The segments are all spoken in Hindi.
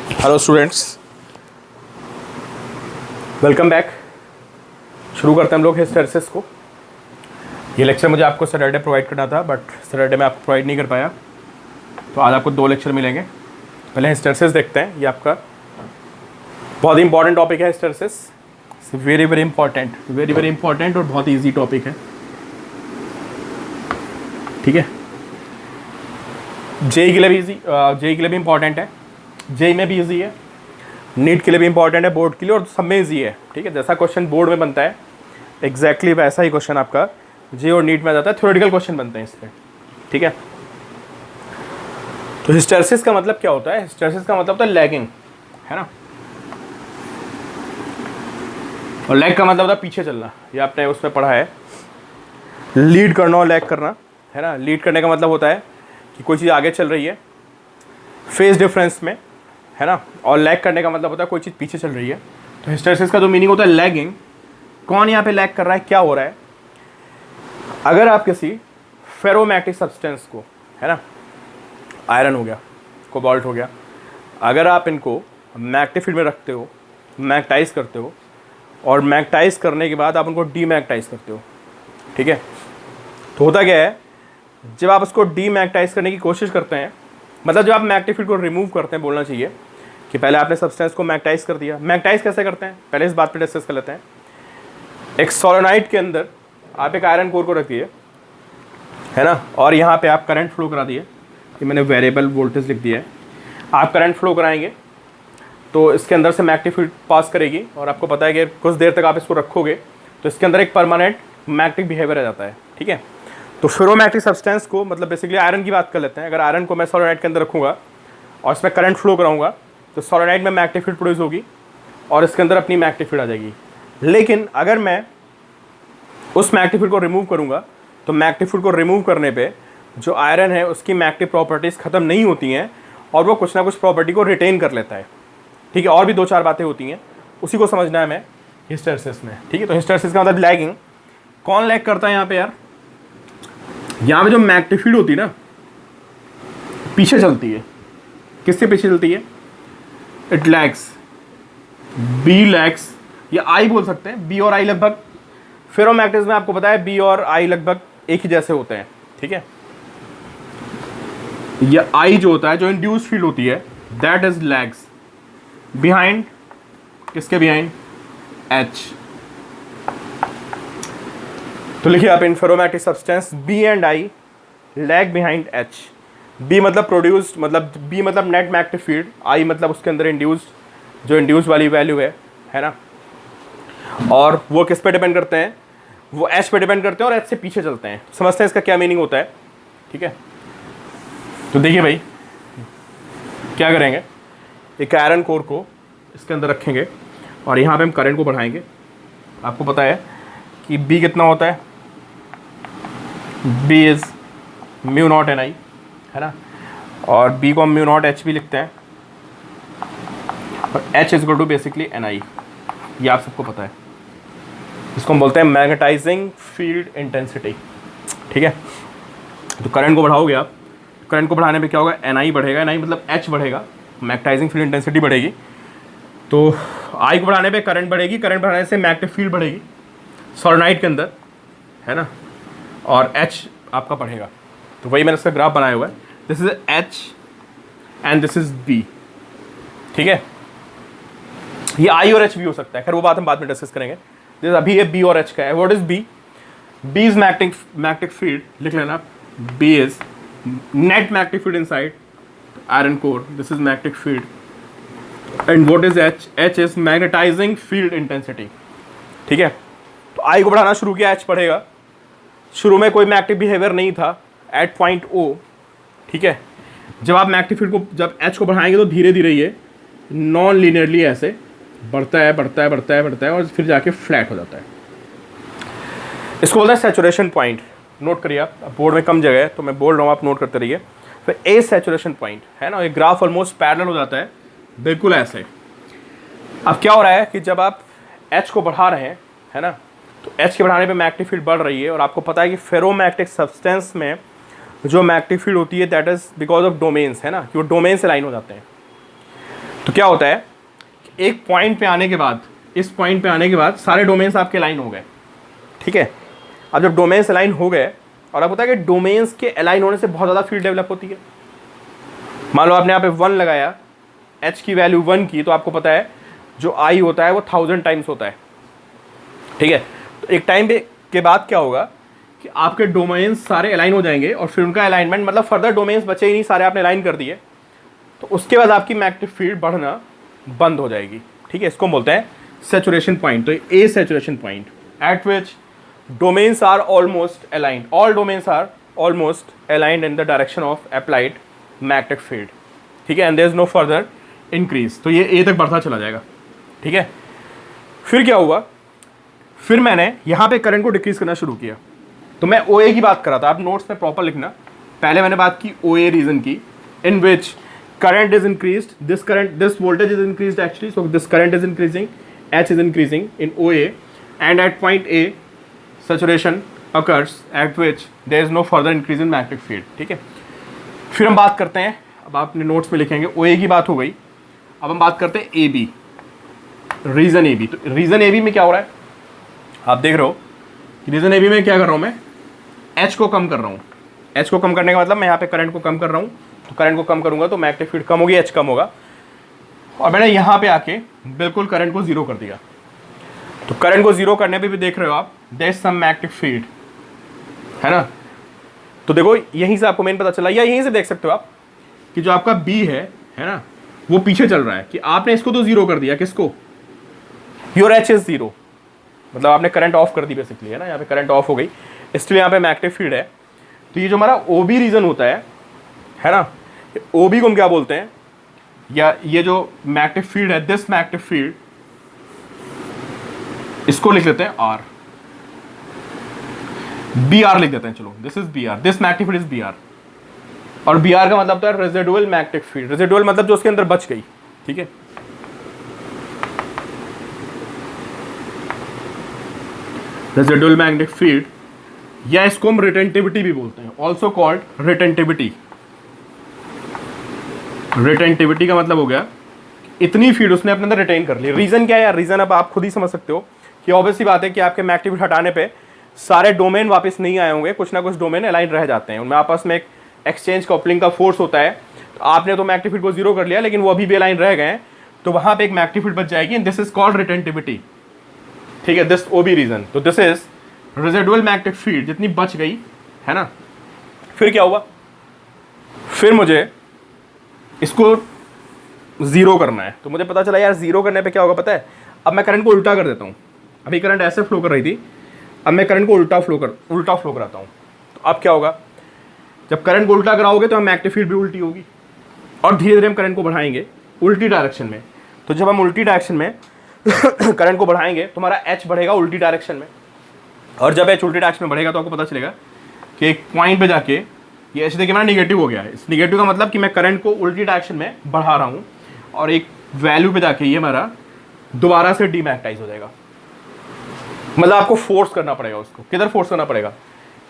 Hello students, welcome back. शुरू करते हैं हम लोग हिस्टैरिसीस को। ये लेक्चर मुझे आपको सैटरडे प्रोवाइड करना था, बट सैटरडे में आपको प्रोवाइड नहीं कर पाया, तो आज आपको 2 लेक्चर मिलेंगे। पहले हिस्टैरिसीस देखते हैं। ये आपका बहुत ही इंपॉर्टेंट टॉपिक है। हिस्टैरिसीस वेरी वेरी इंपॉर्टेंट और बहुत ईजी टॉपिक है। ठीक है, जेई के लिए भी ईजी, जेई के लिए भी इंपॉर्टेंट है, जेई में भी ईजी है, नीट के लिए भी इंपॉर्टेंट है, बोर्ड के लिए, और सब में ईजी है। ठीक है, जैसा क्वेश्चन बोर्ड में बनता है एग्जैक्टली वैसा ही क्वेश्चन आपका जे और नीट में आ जाता है। थ्योरेटिकल क्वेश्चन बनते हैं इससे। ठीक है, तो हिस्टैरिसीस का मतलब क्या होता है? हिस्टैरिसीस का मतलब होता है लैगिंग, है ना। और लैग का मतलब होता है पीछे चलना। ये आपने उसमें पढ़ा है, लीड करना और लैग करना, है ना। लीड करने का मतलब होता है कि कोई चीज़ आगे चल रही है फेज डिफरेंस में, है ना। और लैग करने का मतलब होता है कोई चीज़ पीछे चल रही है। तो हिस्टैरिसीस का जो मीनिंग होता है लैगिंग। कौन यहाँ पे लैग कर रहा है, क्या हो रहा है? अगर आप किसी फेरोमैग्नेटिक सब्सटेंस को, है ना, आयरन हो गया, कोबाल्ट हो गया, अगर आप इनको मैग्नेटिक फील्ड में रखते हो, मैग्नेटाइज करते हो, और मैग्नेटाइज करने के बाद आप उनको डीमैग्नेटाइज करते हो, ठीक है, तो होता क्या है, जब आप उसको डीमैग्नेटाइज करने की कोशिश करते हैं, मतलब जब आप मैग्नेटिक फील्ड को रिमूव करते हैं, बोलना चाहिए कि पहले आपने सब्सटेंस को मैग्नेटाइज कर दिया। मैग्नेटाइज कैसे करते हैं, पहले इस बात पे डिस्कस कर लेते हैं। एक सोलेनोइड के अंदर आप एक आयरन कोर को रखिए, है ना, और यहाँ पे आप करंट फ्लो करा दिए। कि मैंने वेरिएबल वोल्टेज लिख दिया है। आप करंट फ्लो कराएंगे तो इसके अंदर से मैग्नेटिक फील्ड पास करेगी, और आपको पता है कि कुछ देर तक आप इसको रखोगे तो इसके अंदर एक परमानेंट मैग्नेटिक बिहेवियर आ जाता है। ठीक है, तो फेरोमैग्नेटिक सब्सटेंस को, मतलब बेसिकली आयरन की बात कर लेते हैं। अगर आयरन को मैं सोलेनोइड के अंदर रखूँगा और इसमें करंट फ्लो कराऊंगा तो सोलेनोइड में मैग्नेटिक फील्ड प्रोड्यूस होगी और इसके अंदर अपनी मैग्नेटिक फील्ड आ जाएगी। लेकिन अगर मैं उस मैग्नेटिक फील्ड को रिमूव करूंगा तो मैग्नेटिक फील्ड को रिमूव करने पे जो आयरन है उसकी मैग्नेटिक प्रॉपर्टीज़ खत्म नहीं होती हैं और वो कुछ ना कुछ प्रॉपर्टी को रिटेन कर लेता है। ठीक है, और भी 2-4 बातें होती हैं, उसी को समझना है हमें हिस्टैरिसीस में। ठीक है, तो हिस्टैरिसीस का मतलब लैगिंग। कौन लैग करता है यहाँ पे यार? यहाँ पे जो मैग्नेटिक फील्ड होती है ना, पीछे चलती है। किससे पीछे चलती है? इट लैग्स, बी लैग्स, या आई बोल सकते हैं। बी और आई लगभग, फेरोमैग्नेटिज्म में आपको पता है बी और आई लगभग एक ही जैसे होते हैं। ठीक है, या आई जो होता है, जो इंड्यूस्ड फील्ड होती है, दैट इज लैग्स बिहाइंड, किसके बिहाइंड? एच। तो लिखिए आप, in ferromagnetic substance B and I lag behind H. B मतलब प्रोड्यूस्ड, मतलब बी मतलब नेट मैग्नेटिक फील्ड, आई मतलब उसके अंदर इंड्यूस्ड, जो इंड्यूस्ड वाली वैल्यू है ना। और वो किस पे डिपेंड करते हैं? वो एच पे डिपेंड करते हैं और एच से पीछे चलते हैं। समझते हैं इसका क्या मीनिंग होता है। ठीक है, तो देखिए भाई, क्या करेंगे, एक आयरन कोर को इसके अंदर रखेंगे और यहाँ पे हम करंट को बढ़ाएंगे। आपको पता है कि बी कितना होता है? B is mu naught N I, है ना, और बी को हम म्यू नॉट एच भी लिखते हैं, और H is equal to basically N I. ये आप सबको पता है। इसको हम बोलते हैं मैग्नेटाइजिंग फील्ड इंटेंसिटी। ठीक है, तो करंट को बढ़ाओगे आप, करंट को बढ़ाने पे क्या होगा? एन आई बढ़ेगा, एन आई मतलब एच बढ़ेगा, मैग्नेटाइजिंग फील्ड इंटेंसिटी बढ़ेगी। तो आई को बढ़ाने पे करंट बढ़ेगी, करंट बढ़ाने से मैग्नेटिक फील्ड बढ़ेगी सोलेनोइड के अंदर, है ना, और एच आपका बढ़ेगा। तो वही मैंने इसका ग्राफ बनाया हुआ है। This is H and this is B. ठीक है, ये आई और एच भी हो सकता है, खैर वो बात हम बाद में डिस्कस करेंगे। जैसे अभी ये बी और एच का है। What is B? B is magnetic field, लिख लेना। B is net magnetic field inside iron core, this is magnetic field. And what is H? H is magnetising field intensity. ठीक है, तो आई को बढ़ाना शुरू किया, एच बढ़ेगा। शुरू में कोई मैग्नेटिक बिहेवियर नहीं था एट पॉइंट ओ। ठीक है, जब आप मैग्नेटिक फील्ड को, जब एच को बढ़ाएंगे तो धीरे धीरे ये नॉन लीनियरली ऐसे बढ़ता है, बढ़ता है, बढ़ता है, बढ़ता है, और फिर जाके फ्लैट हो जाता है। इसको बोलते हैं सैचुरेशन पॉइंट। नोट करिए आप, बोर्ड में कम जगह है तो मैं बोल रहा हूँ, आप नोट करते रहिए। फिर ए सैचुरेशन पॉइंट, है ना, ये ग्राफ ऑलमोस्ट पैरेलल हो जाता है, बिल्कुल ऐसे। अब क्या हो रहा है कि जब आप एच को बढ़ा रहे हैं, है ना, तो एच के बढ़ाने पे मैग्नेटिक फील्ड बढ़ रही है, और आपको पता है कि फेरोमैग्नेटिक सब्सटेंस में जो मैग्नेटिक फील्ड होती है that is because of domains, है ना, कि वो डोमेन से लाइन हो जाते हैं। तो क्या होता है, एक पॉइंट पे आने के बाद, इस पॉइंट पे आने के बाद सारे डोमेन्स आपके अलाइन हो गए, ठीक है। अब जब डोमेन्स अलाइन हो गए, और अब होता है कि डोमेन्स के अलाइन होने से बहुत ज़्यादा फील्ड डेवलप होती है। मान लो आपने यहाँ पे 1 लगाया, h की वैल्यू 1 की, तो आपको पता है जो i होता है वो 1000 टाइम्स होता है, ठीक है। तो एक टाइम के बाद क्या होगा कि आपके डोमेन्स सारे अलाइन हो जाएंगे, और फिर उनका अलाइनमेंट मतलब फर्दर डोमेन्स बचे ही नहीं, सारे आपने अलाइन कर दिए, तो उसके बाद आपकी मैग्नेटिक फील्ड बढ़ना बंद हो जाएगी, ठीक है। इसको बोलते हैं सैचुरेशन पॉइंट। तो a saturation point at which domains are almost aligned, all domains are almost aligned in the direction of applied magnetic field, ठीक है, and there is no further increase. तो ये ए तक बढ़ता चला जाएगा, ठीक है। फिर क्या हुआ, फिर मैंने यहाँ पे करंट को डिक्रीज करना शुरू किया। तो मैं ओ ए की बात कर रहा था, आप नोट्स में प्रॉपर लिखना। पहले मैंने बात की ओ ए रीजन की, इन विच current is increased, this voltage is increased actually, so this current is increasing, H is increasing in OA, and at point A saturation occurs at which there is no further increase in magnetic field, ठीक है। फिर हम बात करते हैं, अब आपने नोट्स में लिखेंगे OA की बात हो गई, अब हम बात करते हैं AB, रीजन AB। तो रीजन AB में क्या हो रहा है, आप देख रहे हो कि रीजन AB में क्या कर रहा हूँ मैं, H को कम कर रहा हूँ। H को कम करने का मतलब मैं यहाँ पे करंट को कम कर रहा हूँ, तो करंट को कम करूंगा तो मैग्नेटिक फील्ड कम होगी, H कम होगा, और मैंने यहाँ पे आके बिल्कुल करंट को जीरो कर दिया। तो करंट को जीरो करने पे भी देख रहे हो आप, there is some magnetic field, है ना। तो देखो यहीं से आपको मेन पता चला, या यहीं से देख सकते हो आप कि जो आपका B है ना, वो पीछे चल रहा है, कि आपने इसको तो जीरो कर दिया, किसको, योर H इज जीरो, मतलब आपने करंट ऑफ कर दी बेसिकली, है ना। यहाँ पे करंट ऑफ हो गई, इसलिए यहाँ पे मैग्नेटिक फील्ड है। तो ये जो हमारा OB रीजन होता है ना, OB को हम क्या बोलते हैं, या ये जो मैग्नेटिक फील्ड है, दिस मैग्नेटिक फील्ड, इसको लिख लेते हैं R, BR लिख देते हैं, चलो this is BR, this magnetic field is BR, और BR का मतलब होता है रेजिडुअल मैग्नेटिक फील्ड। रेजिडुअल मतलब जो उसके अंदर बच गई, ठीक है। रेजिडुअल मैग्नेटिक फील्ड, या इसको हम रिटेंटिविटी भी बोलते हैं, ऑल्सो कॉल्ड रिटेंटिविटी। रिटेंटिविटी का मतलब हो गया इतनी फील्ड उसने अपने अंदर रिटेन कर ली। रीजन क्या है यार, रीजन अब आप खुद ही समझ सकते हो कि ऑब्वियस सी बात है कि आपके मैग्नेटिक फील्ड हटाने पे सारे डोमेन वापस नहीं आए होंगे, कुछ ना कुछ डोमेन अलाइन रह जाते हैं, उनमें आपस में एक एक्सचेंज कपलिंग का फोर्स होता है। तो आपने तो मैग्नेटिक फील्ड को जीरो कर लिया, लेकिन वो अभी भी अलाइन रह गए हैं, तो वहां पे एक मैग्नेटिक फील्ड बच जाएगी, दिस इज कॉल्ड रिटेंटिविटी, ठीक है, दिस OB रीजन। तो this is residual magnetic field जितनी बच गई, है ना। फिर क्या हुआ, फिर मुझे इसको जीरो करना है। तो मुझे पता चला यार जीरो करने पे क्या होगा पता है, अब मैं करंट को उल्टा कर देता हूँ। अभी करंट ऐसे फ्लो कर रही थी, अब मैं करंट को उल्टा फ्लो कराता हूँ। तो अब क्या होगा, जब करंट को उल्टा कराओगे तो मैग्नेटिक फील्ड भी उल्टी होगी, और धीरे धीरे हम करंट को बढ़ाएंगे उल्टी डायरेक्शन में। तो जब हम उल्टी डायरेक्शन में करंट को बढ़ाएंगे तो हमारा H बढ़ेगा उल्टी डायरेक्शन में, और जब H उल्टी डायरेक्शन में बढ़ेगा तो आपको पता चलेगा कि एक पॉइंट पे जाके ये H देखिए हमारा निगेटिव हो गया है। इस निगेटिव का मतलब कि मैं करंट को उल्टी डायरेक्शन में बढ़ा रहा हूँ, और एक वैल्यू पे जाके ये हमारा दोबारा से डीमैग्नेटाइज हो जाएगा। मतलब आपको फोर्स करना पड़ेगा, उसको किधर फोर्स करना पड़ेगा,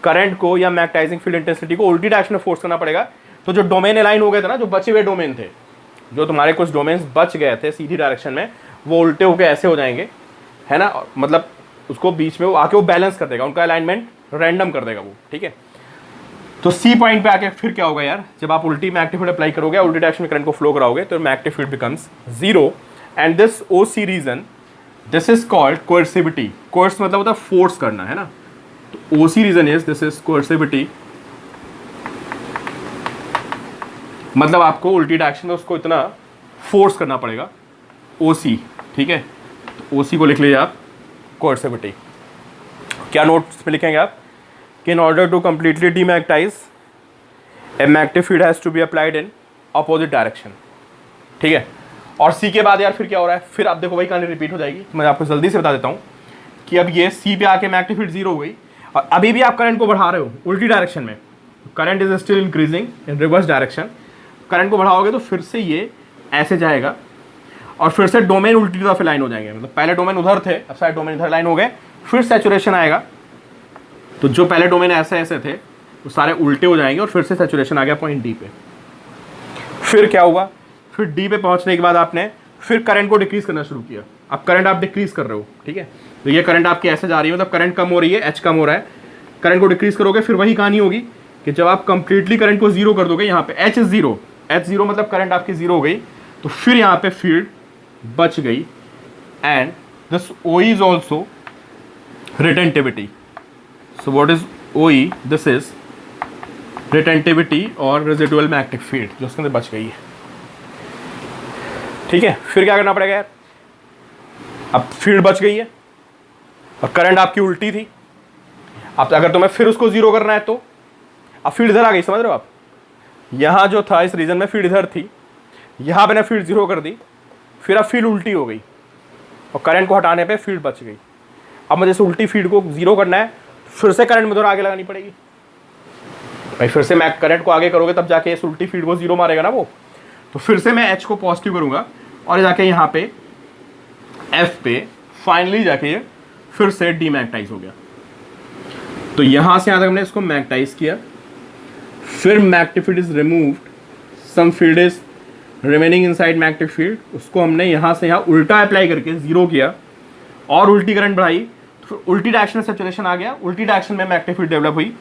करंट को या मैग्नेटाइजिंग फील्ड इंटेंसिटी को उल्टी डायरेक्शन में फोर्स करना पड़ेगा। तो जो डोमेन अलाइन हो गए थे ना, जो बचे हुए डोमेन थे, जो तुम्हारे कुछ डोमेन्स बच गए थे सीधी डायरेक्शन में, वो उल्टे होकर ऐसे हो जाएंगे, है ना। मतलब उसको बीच में वो आके वो बैलेंस कर देगा, उनका अलाइनमेंट रैंडम कर देगा वो, ठीक है। तो सी पॉइंट पे आके फिर क्या होगा यार, जब आप उल्टी मैग्नेटिक फील्ड अप्लाई करोगे, उल्टी डायरेक्शन में करंट को फ्लो कराओगे, तो magnetic field becomes zero, and this OC region, this is called coercivity. Coerce मतलब होता है फोर्स करना, है ना। तो OC region is, this is coercivity, मतलब आपको उल्टी डायरेक्शन में उसको इतना फोर्स करना पड़ेगा, OC, ठीक है। तो OC को लिख लीजिए आप, कोएर्सिविटी। क्या नोट्स में लिखेंगे आप कि in order to completely demagnetize a magnetic field has to be applied in opposite direction, ठीक है। और C के बाद यार फिर क्या हो रहा है, फिर आप देखो वही कहानी रिपीट हो जाएगी। मैं आपको जल्दी से बता देता हूँ कि अब ये C पे आके मैग्नेटिक फील्ड जीरो हो गई, और अभी भी आप करंट को बढ़ा रहे हो उल्टी डायरेक्शन में, current is still increasing in reverse direction. Current को बढ़ाओगे तो फिर से ये ऐसे जाएगा, और फिर से डोमेन उल्टी तरफ लाइन हो जाएंगे। मतलब पहले डोमेन उधर थे, अब सारे डोमेन इधर लाइन हो गए, फिर सैचुरेशन आएगा। तो जो पहले डोमेन ऐसे ऐसे थे वो सारे उल्टे हो जाएंगे, और फिर से सैचुरेशन आ गया पॉइंट D पे। फिर क्या हुआ, फिर डी पे पहुंचने के बाद आपने फिर करंट को डिक्रीज करना शुरू किया। अब करंट आप डिक्रीज कर रहे हो, ठीक है, तो ये करंट आपकी ऐसे जा रही है, मतलब करंट कम हो रही है, एच कम हो रहा है, करंट को डिक्रीज करोगे, फिर वही कहानी होगी कि जब आप कंप्लीटली करंट को जीरो कर दोगे, यहाँ पे H is zero, H zero मतलब करंट आपकी जीरो हो गई, तो फिर यहाँ पे फील्ड बच गई। And this O is also retentivity. So what is O E? This is retentivity और रेजिडुअल मैग्नेटिक फील्ड जो उसके अंदर बच गई है, ठीक है। फिर क्या करना पड़ेगा यार, अब फील्ड बच गई है और करंट आपकी उल्टी थी। अब अगर तुम्हें फिर उसको जीरो करना है तो अब फील्ड इधर आ गई, समझ रहे हो आप, यहां जो था इस रीजन में फील्ड इधर थी, यहां मैंने फील्ड जीरो कर दी, फिर अब फील्ड उल्टी हो गई और करंट को हटाने पे फील्ड बच गई। अब मुझे इस उल्टी फील्ड को जीरो करना है, फिर से करंट मुझे आगे लगानी पड़ेगी भाई, फिर से मैं करंट को आगे करोगे तब जाके इस उल्टी फील्ड को जीरो मारेगा ना वो, तो फिर से मैं एच को पॉजिटिव करूंगा और जाके यहाँ पे एफ पे फाइनली जाके ये फिर से डीमैग्नेटाइज हो गया। तो यहां से यहां तक हमने इसको मैग्नेटाइज किया, फिर magnetic field is removed, some field is remaining inside magnetic field, उसको हमने यहां से यहां उल्टा अप्लाई करके जीरो किया और उल्टी करंट बढ़ाई, तो फिर उल्टी डायरेक्शन में सैचुरेशन आ गया, उल्टी डायरेक्शन में मैग्नेटिक फील्ड डेवलप हुई,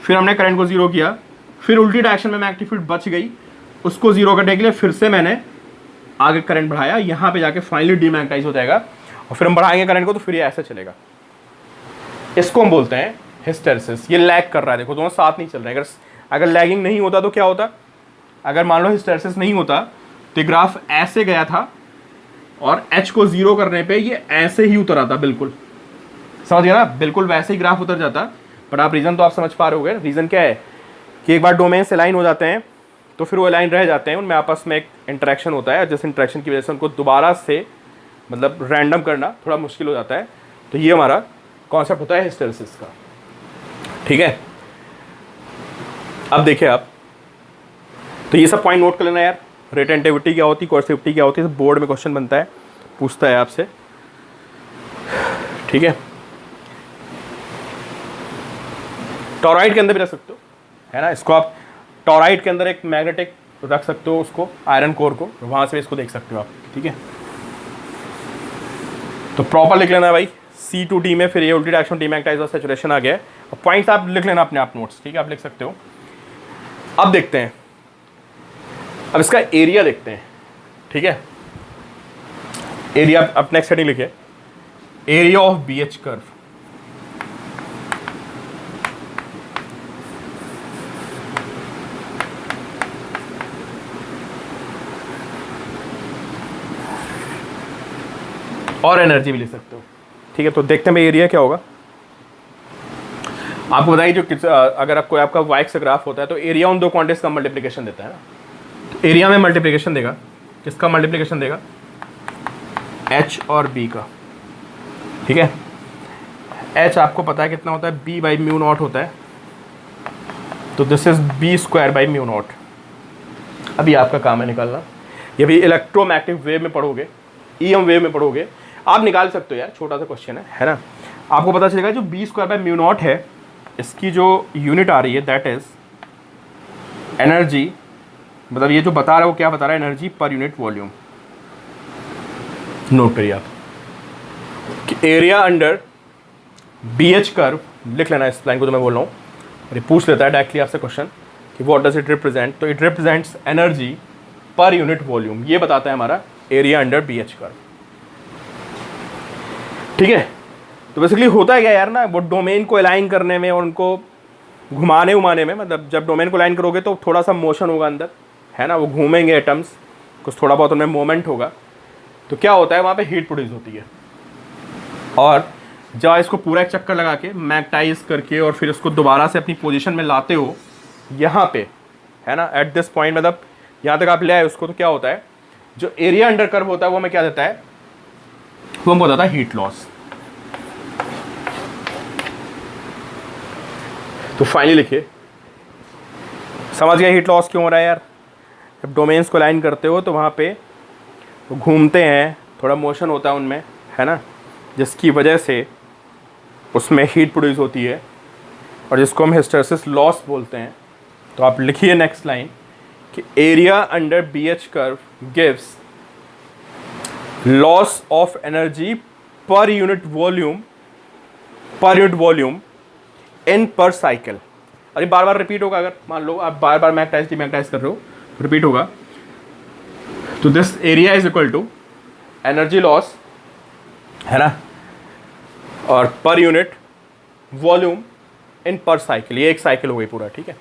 फिर हमने करंट को जीरो किया, फिर उल्टी डायरेक्शन में मैग्नेटिक फील्ड बच गई, उसको जीरो करने के लिए फिर से मैंने आगे करंट बढ़ाया, यहाँ पे जाके फाइनली डीमैग्नेटाइज हो जाएगा और फिर हम बढ़ाएंगे करंट को तो फिर ये ऐसे चलेगा। इसको हम बोलते हैं हिस्टेरेसिस। ये लैग कर रहा है, देखो दोनों साथ नहीं चल रहे हैं। अगर लैगिंग नहीं होता तो क्या होता, अगर मान लो हिस्टेरेसिस नहीं होता तो ग्राफ ऐसे गया था और एच को जीरो करने पे ये ऐसे ही उतर आता, बिल्कुल समझ गया ना, बिल्कुल वैसे ही ग्राफ उतर जाता। बट आप रीज़न तो आप समझ पा रहे होगे, रीज़न क्या है कि एक बार डोमेन से अलाइन हो जाते हैं तो फिर वो अलाइन रह जाते हैं, उनमें आपस में एक इंटरेक्शन होता है, जिस इंटरेक्शन की वजह से उनको दोबारा से मतलब रैंडम करना थोड़ा मुश्किल हो जाता है। तो ये हमारा कॉन्सेप्ट होता है हिस्टेरेसिस का, ठीक है। अब देखिए आप, तो ये सब पॉइंट नोट कर लेना यार, रिटेंटिविटी क्या होती है, कोर्सिविटी क्या होती है, बोर्ड में क्वेश्चन बनता है, पूछता है आपसे, ठीक है। टॉराइड के अंदर भी रख सकते हो, है ना, इसको आप टॉराइड के अंदर एक मैग्नेटिक रख सकते हो, उसको आयरन कोर को, वहां से इसको देख सकते हो आप, ठीक है। तो प्रॉपर लिख लेना भाई, C to D में फिर ये उल्टी डायरेक्शन डीमैग्नेटाइज और सैचुरेशन आ गया है। और पॉइंट्स आप लिख लेना अपने आप नोट्स, ठीक है, आप लिख सकते हो। अब देखते हैं, अब इसका एरिया देखते हैं, ठीक है। एरिया आप नेक्स्ट हेडिंग लिखिए, एरिया ऑफ BH कर्व। और एनर्जी भी लिख सकते हो, ठीक है। तो देखते हैं भाई एरिया क्या होगा। आपको बताइए जो अगर आपको आपका वाइक से ग्राफ होता है तो एरिया उन दो क्वांटिटीज का मल्टीप्लिकेशन देता है ना, तो एरिया में मल्टीप्लिकेशन देगा, किसका मल्टीप्लिकेशन देगा, H और B का, ठीक है। H आपको पता है कितना होता है, B बाई म्यू नॉट होता है, तो this is B square by mu naught. अभी आपका काम है निकालना, ये भी इलेक्ट्रोमैग्नेटिक वेव में पढ़ोगे, EM वेव में पढ़ोगे, आप निकाल सकते हो यार, छोटा सा क्वेश्चन है ना। आपको पता चलेगा जो B square by mu naught है, इसकी जो यूनिट आ रही है दैट इज एनर्जी, मतलब ये जो बता रहा है वो क्या बता रहा है, energy per unit volume. Note करिए आप कि एरिया अंडर BH कर्व लिख लेना, इस लाइन को जो मैं बोल रहा हूँ, और ये पूछ लेता है डायरेक्टली आपसे क्वेश्चन कि व्हाट डज इट रिप्रेजेंट, तो it represents energy per unit volume, ये बताता है हमारा एरिया अंडर BH कर्व, ठीक है। तो बेसिकली होता है क्या यार ना, वो डोमेन को अलाइन करने में और उनको घुमाने उमाने में, मतलब जब डोमेन को अलाइन करोगे तो थोड़ा सा मोशन होगा अंदर, है ना, वो घूमेंगे एटम्स, कुछ थोड़ा बहुत उनमें मोमेंट होगा, तो क्या होता है वहाँ पे हीट प्रोड्यूस होती है। और जब इसको पूरा एक चक्कर लगा के मैग्नेटाइज करके और फिर इसको दोबारा से अपनी पोजीशन में लाते हो यहाँ पे, है ना, एट दिस पॉइंट, मतलब यहाँ तक आप ले आए उसको, तो क्या होता है, जो एरिया अंडर कर्व होता है वो हमें क्या देता है, वो हमको बताता है हीट लॉस। तो फाइनली लिखिए, समझ गया हीट लॉस क्यों हो रहा है यार, जब डोमेन्स को लाइन करते हो तो वहाँ पे वो घूमते हैं, थोड़ा मोशन होता है उनमें, है ना, जिसकी वजह से उसमें हीट प्रोड्यूस होती है और जिसको हम हिस्टेरेसिस लॉस बोलते हैं। तो आप लिखिए नेक्स्ट लाइन कि area under B H curve gives loss of energy per unit volume in per cycle. अरे बार बार रिपीट होगा, अगर मान लो आप बार बार मैग्नेटाइज कर रहे हो, रिपीट होगा। तो this area is equal to energy loss, है ना, और पर unit volume in per cycle. ये एक साइकिल हो गई पूरा, ठीक है।